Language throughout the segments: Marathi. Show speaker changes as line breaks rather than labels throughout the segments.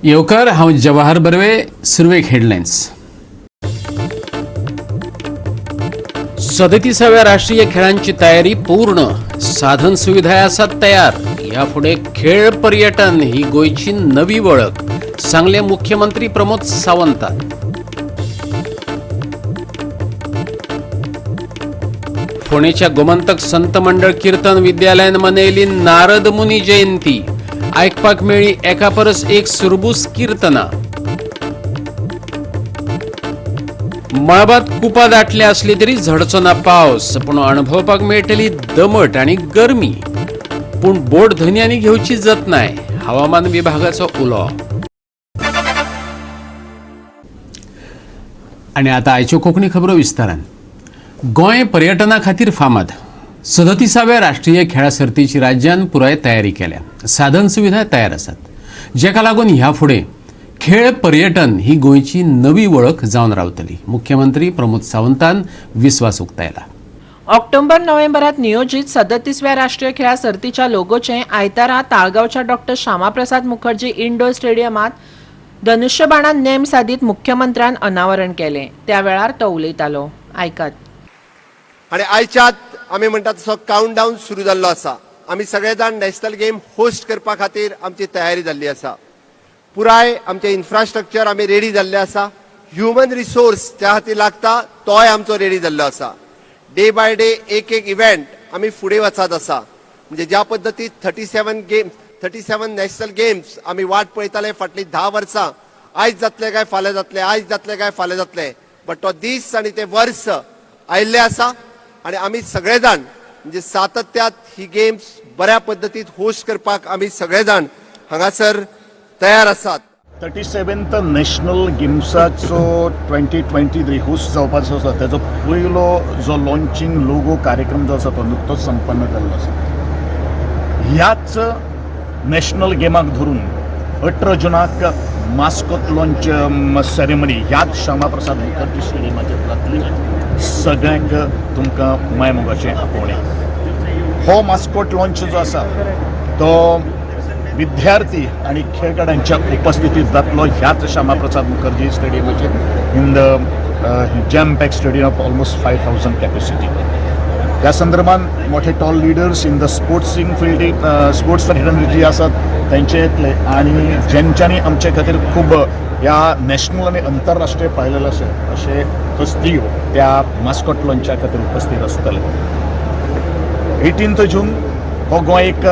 येवकार, हांव जवाहर बर्वे. सुरवेक हेडलायन्स. 37व्या राष्ट्रीय खेळांची तयारी पूर्ण. साधन सुविधा आसात तयार. यापुढे खेळ पर्यटन ही गोयची नवी वळख, सांगले मुख्यमंत्री प्रमोद सावंत. फोंडेच्या गोमंतक संत मंडळ कीर्तन विद्यालयान मनयली नारद मुनी जयंती. आयकपाक मेळ्ळी एका परस एक सुरबूस कीर्तना. मळबात कुपा दाटले असली तरी झडचो ना पावस, पूण अणभवपाक मेळटली दमट आणि गरमी. पूण बोट धन्यांनी घेवची जतनाय, हवामान विभागाचो उलो. आणि आता आयच्यो कोंकणी खबरो विस्तारान. गोंय पर्यटना खातीर फामाद. 37व्या राष्ट्रीय खेळा सर्तीची राज्यान पुराय तयारी केल्या. साधन सुविधा तयार आसात, जेका लागून ह्या फुडें खेळ पर्यटन ही गोंयची नवी वळख जावन रावतली. मुख्यमंत्री प्रमोद सावंतान विस्वास उक्तायला.
ऑक्टोबर-नोव्हेंबरात नियोजित 37व्या राष्ट्रीय खेळा सर्तीच्या लोगोचे आयतारा ताळगावच्या डॉक्टर श्यामाप्रसाद मुखर्जी इंडोर स्टेडियमात धनुष्यबाणान नेम सादीत मुख्यमंत्र्यान अनावरण केले. त्या वेळार तो उलयतालो. आयकात.
आणि आयच्यात आमी म्हणटात तसो काउंटडावन सुरू जाल्लो आसा. आमी सगळे जाण नॅशनल गेम होस्ट करपा खातीर आमची तयारी जाल्ली आसा. पुराय आमचे इन्फ्रास्ट्रक्चर आमी रेडी जाल्ले आसा. ह्युमन रिसोर्स त्या खातीर लागता तोय आमचो रेडी जाल्लो आसा. डे बाय डे एक इव्हेंट आमी फुडें वचत आसा. म्हणजे ज्या पद्दतीन 37 नॅशनल गेम्स आमी वाट पळयताले फाटलीं 10 वर्सां. आयज जातले काय फाल्यां जातले, आयज जातले काय फाल्यां जातले, बट तो दीस आनी ते वर्स आयिल्ले आसा. आणि आमी सगळे जाण म्हणजे सातत्यात ही गेम्स बऱ्या पद्धतीत होस्ट करपाक आमी सगळे जाण हांगासर तयार आसात.
37th नॅशनल गेम्साचो 2023 होस्ट जावपाचो आसा तेजो पयलो जो लॉन्चिंग लोगो कार्यक्रम जो आसा तो नुकतोच संपन्न जाल्लो आसा. ह्याच नॅशनल गेमाक धरून 18 जुनाक मास्कोट लॉन्च सेरेमनी ह्याच श्यामाप्रसाद मुखर्जी स्टेडियमाचेर जातली. सगळ्यांक तुमकां मायमोगाचें आपोवणें. हो मास्कोट लॉन्च जो आसा तो विद्यार्थी आणि खेळगड्यांच्या उपस्थितीत जातलो ह्याच श्यामाप्रसाद मुखर्जी स्टेडियमाचेर in the jam pack stadium of almost 5000 capacity. त्या संदर्भात मोठे tall leaders in the sporting field sports fraternity आसात तेंचे येतले आणि ज्यांच्यांनी आमचे खातीर खूब ह्या नॅशनल आणि आंतरराष्ट्रीय पाळलेले असे हस्ती त्या मास्कोट लॉन्चा खातीर उपस्थित आसतले. 18 जून हो गोंय एक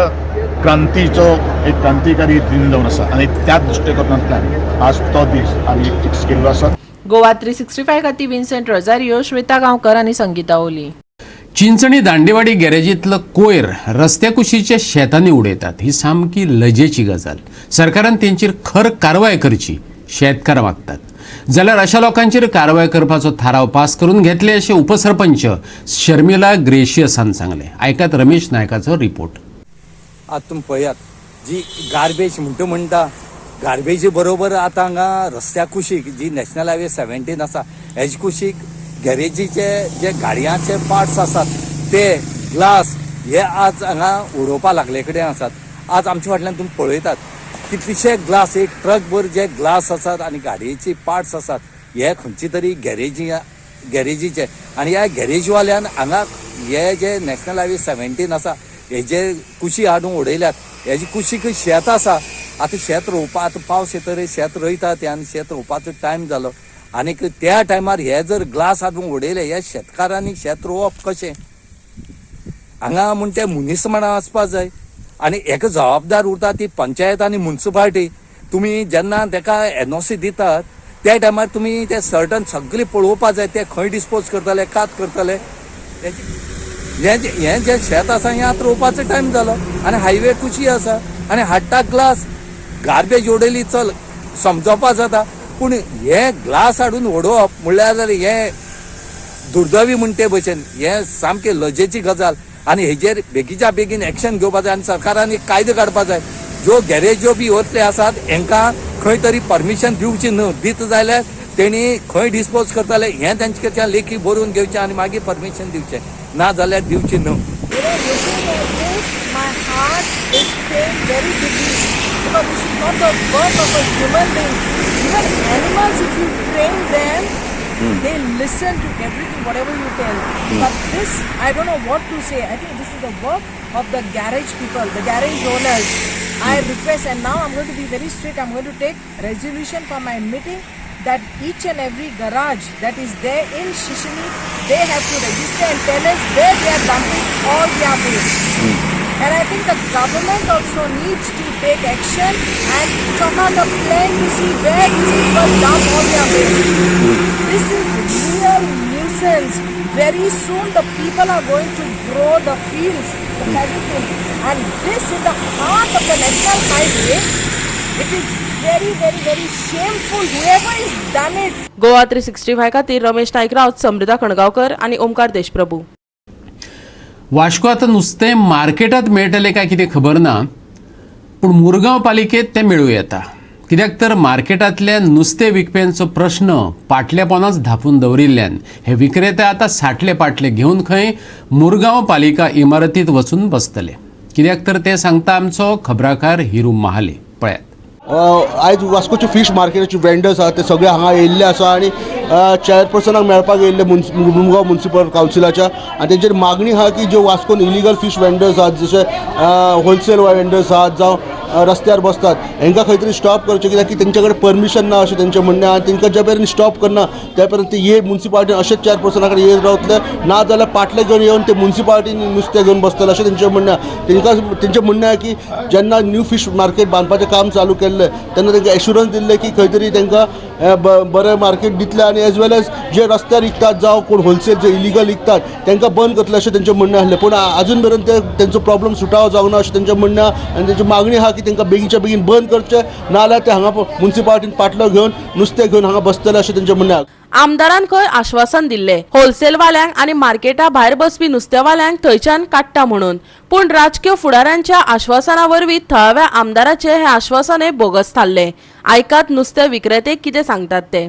क्रांतिकारी दिन जावन आसा आणि त्या दृश्टिकोनांतल्यान आज तो दीस आमी फिक्स केल्लो आसा.
गोवा 365 खातीर विन्सेंट रोजारियो, श्वेता गांवकर आणि संगीता ओली.
चिंचणी दांडेवाडी गॅरेजींतलो कोयर रस्त्या कुशीच्या शेतांनी उडयतात. ही सामकी लजेची गजाल. सरकारान तेंचेर खर कारवाय करची शेतकार मागतात. जाल्यार अशा लोकांचेर कारवाय करपाचो थाराव पास करून घेतले अशें उपसरपंच शर्मिला ग्रेशियसान सांगले. आयकात रमेश नायकाचो रिपोर्ट.
आता तुम्ही पळयात जी गार्बेज म्हणटा गार्बेजी बरोबर आता हांगा रस्त्या कुशीक जी नॅशनल हायवे 17 आसा हेजे कुशीक गॅरेजीचे जे गाडयांचे पार्ट्स आसात ते ग्लास हे आज हांगा उडोवपा लागले कडेन आसात. आज आमच्या फाटल्यान तुम्ही पळयतात कितलेशे ग्लास एक ट्रक भर जे ग्लास आसात आणि गाडयेचे पार्ट्स आसात हे खंयची तरी गॅरेजीचे आणि ह्या गॅरेजवाल्यान हांगा हे जे नॅशनल हायवे 17 आसा हेजे कुशी हाडून उडयल्यात. हेजी कुशीक शेत आसा. आता शेत रोवपा आता पावस येतरे शेत रोयता ते आनी शेत रोवपाचो टायम जालो आनी त्या टायमार हे जर ग्लास हाडून उडयले ह्या शेतकारांनी शेत रोवप कशें. हांगा म्हण ते मुनीसपणां आसपा जाय आनी हेका जबाबदार उरता ती पंचायत आनी म्युनिसिपालिटी. तुमी जेन्ना ताका NOC दितात त्या टायमार तुमी ते सर्टन सगळे पळोवपा जाय ते खंय डिस्पोज करतले कात करतले. हे जे शेत आसा हें आतां रोवपाचो टायम जालो आनी हायवे कुशी आसा आनी हाडटा ग्लास गार्बेज उडयली चल समजोवपा जाता. पूण हे ग्लास हाडून उडोवप म्हणल्यार हे दुर्दैवी म्हण ते भशेन हे सामकें लजेची गजाल आनी हेजेर बेगीच्या बेगीन एक्शन घेवपा जाय आनी सरकारान एक कायदो काडपा जाय. ज्यो गॅरेज्यो बी वतले आसात हांकां खंय तरी परमिशन दिवची न्हू. दित जाल्यार तेणी खंय डिस्पोज करतले हें तेंचे कडच्यान लेखी बरोवन घेवचें आनी मागीर परमिशन दिवचें ना जाल्यार दिवची न्हू.
because this is not the work of a human being. Even animals, if you train them, they listen to everything, whatever you tell. But this, I don't know what to say. I think this is the work of the garage people, the garage owners. I request, and now I'm going to be very strict. I'm going to take resolution for my meeting that each and every garage that is there in Shishini, they have to register and tell us where they are dumping all their waste. And I think the government also needs to take action and come out a plan to see where these people dump all their waste. This is real nuisance. Very soon the people are going to grow the fields, the paddy fields. And this in the heart of the national highway, it is very, very, very shameful. Whoever has done it.
Goa 365 खातीर रमेश नाईक राऊत, समृद्धा कणगावकर आणि ओमकार देशप्रभू.
वास्को आतां नुस्तें मार्केटांत मेळटलें काय कितें खबर ना, पूण मुरगांव पालिकेंत तें मेळूं येता. कित्याक तर मार्केटांतल्या नुस्तें विकप्यांचो प्रश्न पाटल्या पोंदांच धापून दवरिल्ल्यान हे विक्रेते आतां साठले पाटले घेवन खंय मुरगांव पालिका इमारतींत वचून बसतले. कित्याक तर ते सांगता आमचो खबराकार हिरू महाले. पळयात.
आयज वास्कोचे फीश मार्केटाचे वेंडर्स आहात ते सगळे हांगा येयल्ले आसा आनी चेअरपर्सनाक मेळपाक येयल्ले मुरगांव म्युनिसिपल कावन्सिलाच्या आनी तेंचेर मागणी आहा की ज्यो वास्कोन इलिगल फीश वेंडर्स आहात जशे होलसेल वेंडर्स आहात जावं रस्त्यार बसतात हांकां खंय तरी स्टॉप करचें कित्याक की तेंचे कडेन परमिशन ना अशें तेंचें म्हणणें आनी तेंकां जे पर्यंत स्टॉप करना त्या पर्यंत ते हे म्युनिसिपालिटीन अशेंच चेअरपर्सना कडेन येत रावतले ना जाल्यार पाटले घेवन येवन ते म्युनिसिपालिटीन नुस्तें घेवन बसतले अशें तेंचें म्हणणें तेंकां तेंचें म्हणणें आहे की जेन्ना न्यू फीश मार्केट बांदपाचें काम चालू केल्लें तेन्ना तेंकां एश्युरन्स दिल्लें की खंय तरी तेंकां बरें मार्केट दितलें आनी एज वेल एज जे रस्त्यार विकतात जावं कोण होलसेल जे इलिगल विकतात तेंकां बंद करतले अशें तेंचें म्हणणें आसलें पूण अजून मेरेन तेंचो प्रॉब्लम सुटावो जावना अशें तेंचें म्हणणें आहा आनी तेंची मागणी आहा की तेंकां बेगीनच्या बेगीन बंद करचें नाल्यार ते हांगा म्युनिसिपालिटीन पाटलो घेवन नुस्तें घेवन हांगा बसतले अशें तेंचें म्हणणें आहा.
आमदारान खंय आश्वासन दिल्ले होलसेलवाल्यांक आणि मार्केटा भायर बसपी नुस्तेवाल्यांक थंयच्यान काडटा म्हणून, पूण राजकीय फुडाऱ्यांच्या आश्वासना वरवीं थळाव्या आमदाराचे हे आश्वासनय बोगस थारले. आयकात नुस्तें विक्रेते कितें सांगतात ते.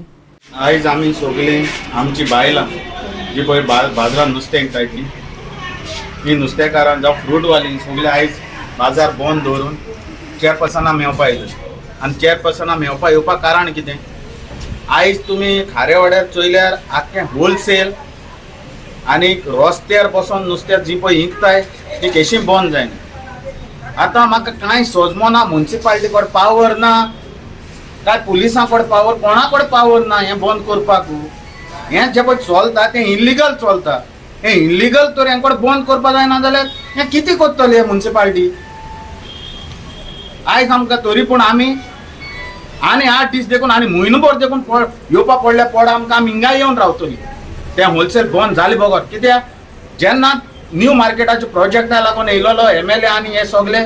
आयज आमी सगळीं आमची बायलां जी पळय बाजारांत नुस्तें विकताय ती नुस्तेकारां जावं फ्रूटवालीं सगळीं आयज बाजार बंद दवरून चेअरपर्सना मेळपा येयले आनी चेअरपर्सना मेळपा येवपा कारण कितें आयज तुमी खारे वाड्यार चोयल्यार आख्खें होलसेल आनी रस्त्यार बसून नुस्तें जी पळय विकताय ती केशी बंद जायना. आतां म्हाका कांय सोजमो ना, म्युनिसिपालिटी कडेन पावर ना काय पुलिसां कडेन पावर, कोणा कडेन पावर ना हें बंद करपाक. हें जें पळय चलता तें इल्लिगल चलता. हें इल्लिगल तर हें कडेन बंद करपा जायना जाल्यार हें कितें करतली हें म्युनिसिपालिटी. आयज आमकां तरी पूण आमी आनी 8 दीस देखून आनी म्हयनोभर देखून येवपा पडल्या पड आमकां आमी हिंगा येवन रावतली. तें होलसेल बंद जालें बगत. कित्याक जेन्ना न्यू मार्केटाचो प्रोजेक्टा लागून येयलोलो MLA आनी हे सगळे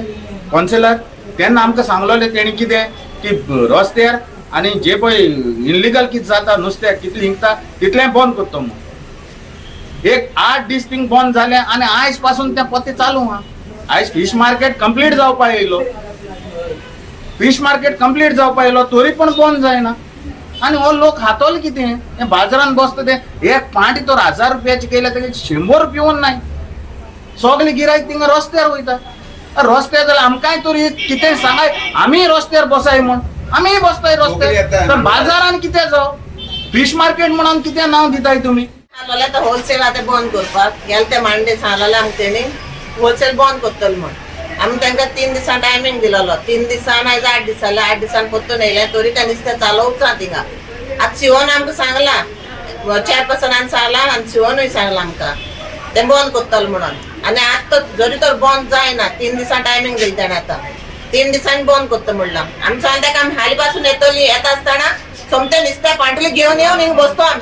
कावन्सिलर तेन्ना आमकां सांगलोलें तेणी कितें की रस्त्यार आनी जे पळय इल्लिगल कितें जाता नुस्तें कितलें विकता तितलें बंद करता म्हणून. एक 8 दीस थिंग बंद जालें आनी आयज पासून तें पत्ते चालू आहा. आयज फीश मार्केट कंप्लीट जावपा येयलो, फीश मार्केट कंप्लीट जावपा येयलो तरी पण बंद जायना. आनी हो लोक खातोले कितें हें बाजारांत बसता तें एक पाटी तर 1000 रुपयाची केल्या तेजे 100 पिवून नाय. सगळे गिरायक थिंगा रस्त्यार वयता. रस्त्यार जाल्यार आमकांय तरी कितें सांगाय आमी रस्त्यार बसाय म्हण आमी बसताय रस्त्यार. तर बाजारान कितें जाव फीश मार्केट म्हणून कितें नांव दिताय तुमी.
सांगलें तर होलसेल आतां बंद करपाक गेले ते मांडे सांगलें आमकां तेणी होलसेल बंद करतले म्हण. आमी तांकां 3 दिसां टायमींग दिलोलो. 3 दिसान आयज 8 दीस जाले. 8 दिसान परतून येयले तरी तें नुस्तें चालूच थिंगा. आतां शिवोन आमकां सांगलां, चेअरपर्सनान सांगलां आनी शिवनूय सांगलां आमकां तें बंद करतलें म्हणून. आनी आतां जरी तर बंद जायना 3 दिसां टायमींग दिली ताणें आतां 3 दिसांनी बंद करता म्हणलां. आमी सांगलें ताका आमी हाली पासून येतली येता आसतना सोमतें नुस्तें पाटली घेवन येवन हिंगा बसतो आमी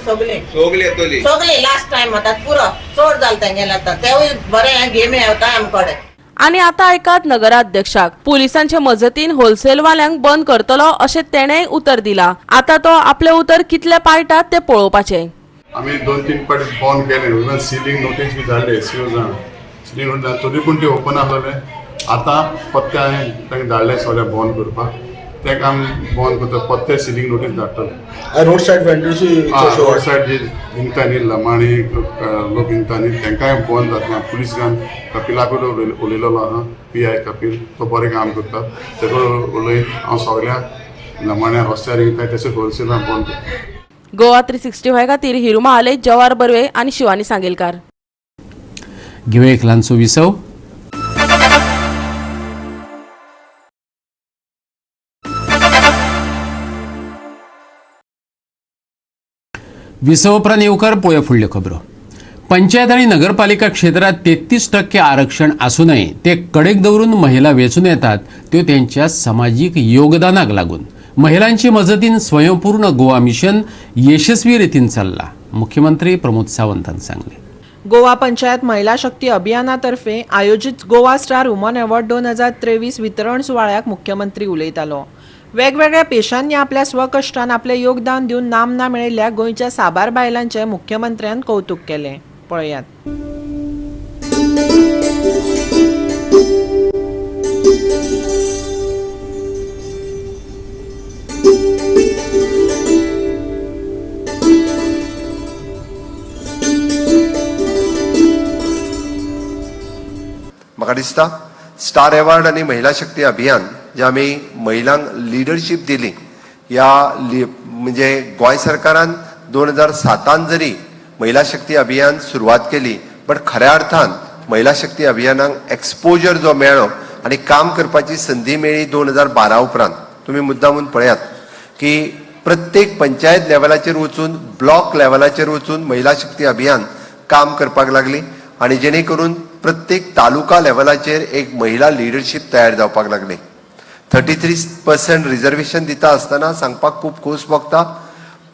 सगळीं लास्ट टायम आतां पुरो चड जालें तेंगेलें आतां तेवूय बरें गेमी येवता आमचे कडेन.
आणि आता ऐकात नगराध्यक्षाक. पुलिसांच्या मजतीन होलसेलवाल्यांक बंद करतलो अशें तेणेय उतर दिला. आता तो आपले उतर कितले पाळटात ते पळोवपाचें.
आम्ही 2-3 पाटी बंद केले, इवन सिलिंग नोटीस बी धाडले SEO जाण सिलिंग नोटीस तरी पूण ते ओपन आसलेले. आतां पत्ते हांवें तांकां धाडले सगळें बंद करपाक. तेका आमी बंद करता पत्ते सिलींग नोटीस धाडटले
रोड सायड वेंडर्सूय
रोड सायड जे इंगता न्ही लमाणी लोक इंगता न्ही तेंकाय बंद जाता पुलीस घान कपिलाकूय उलयलेलो आहा PI कपिल तो बरें काम करता तेका उलयत हांव सगळ्या लमाण्या रस्त्यार इंगताय तशें होलसेलान बंद करता.
गोवा 365 खातीर हिरू महाले, जवाहर बर्वे आनी शिवानी सांगेलकार.
घेऊया एक ल्हानसो विसव. विसव उपरांत येवकार पळोवया फुडल्यो खबरो. पंचायत आणि नगरपालिका क्षेत्रात 33% आरक्षण असूनय ते कडेक दवरून महिला वेचून येतात त्यो त्यांच्या सामाजिक योगदानाक लागून. महिलांची मजतीन स्वयंपूर्ण गोवा मिशन यशस्वी रितीन चालला, मुख्यमंत्री प्रमोद सावंतान सांगले.
गोवा पंचायत महिला शक्ती अभियानातर्फे आयोजित गोवा स्टार वुमन अवॉर्ड 2023 वितरण सुवाळ्याक मुख्यमंत्री उलयतालो. वेगवेगळ्या पेशांनी आपल्या स्वकश्टान आपले योगदान दिवन नामना मेळयल्ल्या गोंयच्या साबार बायलांचे मुख्यमंत्र्यान कौतुक केले. पळयात.
म्हाका दिसता स्टार अवॉर्ड आणि महिला शक्ती अभियान जे आमी महिलांक लिडरशीप दिली म्हणजे गोंय सरकारान 2007 जरी महिला शक्ती अभियान सुरवात केली बट खऱ्या अर्थान महिला शक्ती अभियानाक एक्सपोजर जो मेळ्ळो आणि काम करपाची संधी मेळ्ळी 2012 उपरांत. तुम्ही मुद्दामून पळयात की प्रत्येक पंचायत लेवलाचेर वचून ब्लॉक लेवलाचेर वचून महिला शक्ती अभियान काम करपाक लागली आणि जेणे करून प्रत्येक तालुका लेवलाचेर एक महिला लिडरशीप तयार जावपाक लागली. 33% रिजर्वेशन दिता आसतना सांगपाक खूब खोस भोगता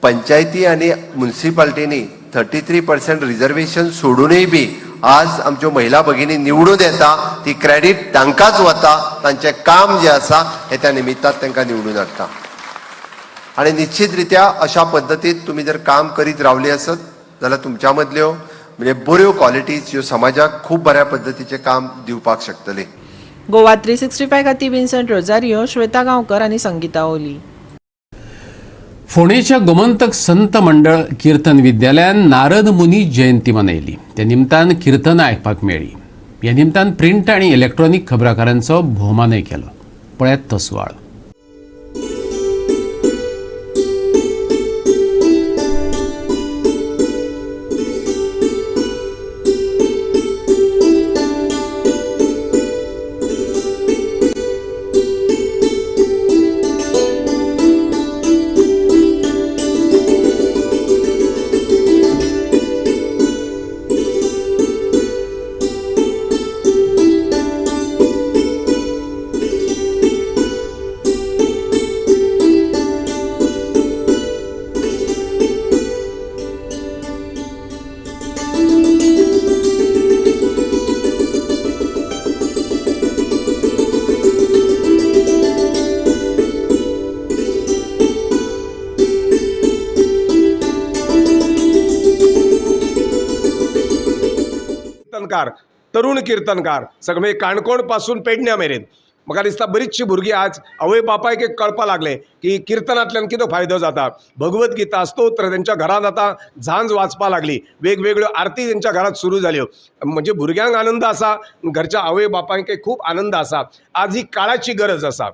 पंचायती आणि म्युनिसिपालिटीनी 33% रिजर्वेशन सोडूनय बी आज आमच्यो महिला भगिनी निवडून येता ती क्रेडीट तांकांच वता. तांचें काम जे आसा हे त्या निमित्तान तांकां निवडून हाडटा आणि निश्चित रित्या अशा पद्दतीत तुम्ही जर काम करीत रावली आसत जाल्यार तुमच्या मदल्यो म्हणजे बऱ्यो क्वालिटीज ह्यो समाजाक खूब बऱ्या पद्दतीचें काम दिवपाक शकतले.
गोवा 365 खातीर विन्संट रोजारियो, श्वेता गांवकर आनी संगीता ओली.
फोंडेच्या गोमंतक संत मंडळ कीर्तन विद्यालयान नारद मुनी जयंती मनयली. त्या निमतान कीर्तन आयकपाक मेळ्ळी. ह्या निमतान प्रिंट आणि इलेक्ट्रॉनिक खबराकारांचो भोवमानय केलो. पळयात तो सुवाळो.
तरुण कीर्तनकार सगळे काणकोण पासून पेडण्या मेरेन म्हाका दिसता बरीचशी भुरगीं आज आवय बापायक एक कळपा लागले की कीर्तनांतल्यान कितें फायदो जाता. भगवत गीता स्तोत्र तेंच्या घरांत आतां झांज वाचपा लागली, वेगवेगळ्यो आरती तेंच्या घरांत सुरू जाल्यो. म्हणजे भुरग्यांक आनंद आसा, घरच्या आवय बापायक खूब आनंद आसा. आज ही काळाची गरज आसा.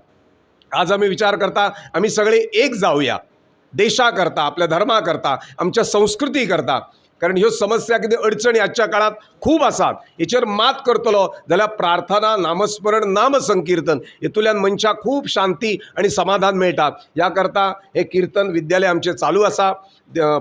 आज आमी विचार करता आमी सगळे एक जावया, देशा करता, आपल्या धर्मा करता, आमच्या संस्कृती करता. कारण ह्यो समस्या कितें अडचणी आजच्या काळात खूब आसात. हेचेर मात करतलो जाल्यार प्रार्थना, नामस्मरण, नाम संकीर्तन हेतूंतल्यान मनशाक खूब शांती आणि समाधान मेळटा. ह्या करता हे कीर्तन विद्यालय आमचे चालू आसा.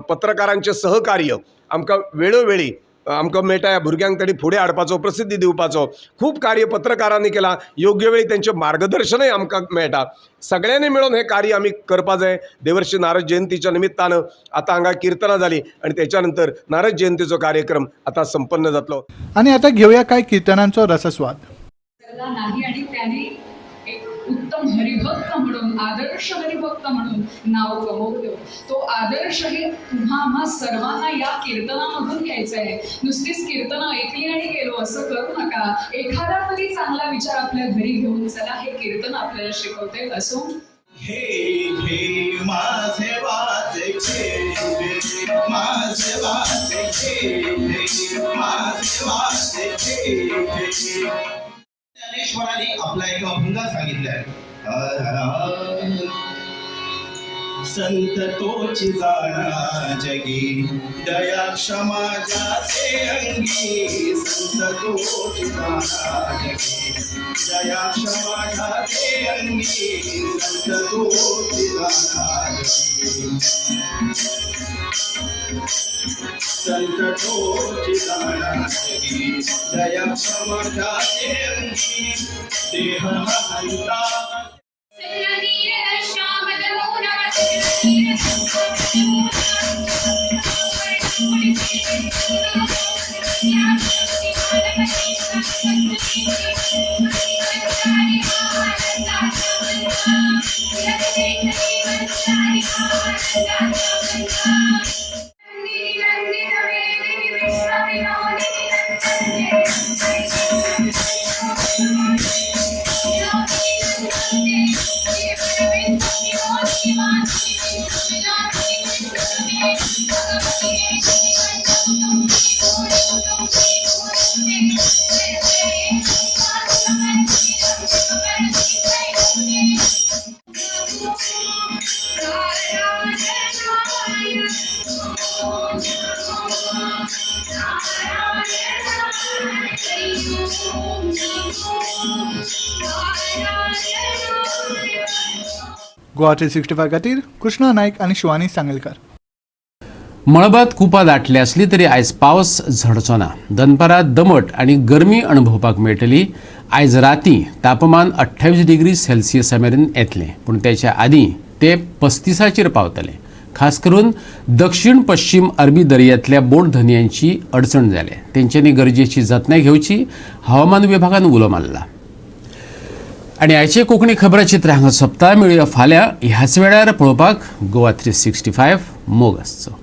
पत्रकारांचे सहकार्य आमकां वेळोवेळी आमकां मेळटा. ह्या भुरग्यांक तरी फुडें हाडपाचो, प्रसिद्धी दिवपाचो खूब कार्य पत्रकारांनी केला. योग्य वेळी तेंचें मार्गदर्शनय आमकां मेळटा. सगळ्यांनी मिळून हे कार्य आमी करपा जाय. देवर्षी नारद जयंतीच्या निमित्तानं आतां हांगा कीर्तनां जाली आणि त्याच्यानंतर नारद जयंतीचो कार्यक्रम आता संपन्न जातलो.
आणि आता घेऊया काय कीर्तनांचो रसस्वाद.
नाही आणि त्याने एक उत्तम हरिभक्त म्हणून, आदर्श हरिभक्त म्हणून नाव कमवलं. तो आदर्श हे तुम्हा आम्हा सर्वांना या कीर्तनामधून घ्यायचं आहे. नुसतीच कीर्तनं ऐकली आणि गेलो असं करू नका. एखादा तरी चांगला विचार आपल्या घरी घेऊन चला. हे कीर्तन आपल्याला शिकवते. असो
ज्ञानेश्वरांनी आपला एक अभंग सांगितलाय. संत तोची जाणा जगी दया क्षमा जाचे अंगी. संत तोची जाणा जगी दया क्षमा जाचे अंगी. संत तोची जाणा जगी संत तोची जाणा जगी दया क्षमा जाचे अंगी. देह हंता
गुवाहाटी 65 खातीर कृष्णा नायक आनी शिवानी सांगेलकार.
मळबात कुपा दाटली असली तरी आयज पावस झडचो ना. दनपारां दमट आनी गरमी अणभवपाक मेळटली. आयज रातीं तापमान 28 डिग्री सेल्सियसा मेरेन येतलें, पूण त्याच्या आदीं ते 35चेर पावतलें. खास करून दक्षिण पश्चिम अरबी दर्यांतल्या बोट धन्यांची अडचण जाल्या. तेंच्यांनी गरजेची जतनाय घेवची हवामान विभागान उलो मारला. आणि आयचे कोंकणी खबराचित्र हांगा सोंपता. मेळुया फाल्यां ह्याच वेळार पळोवपाक गोवा 365 मोग आसचो.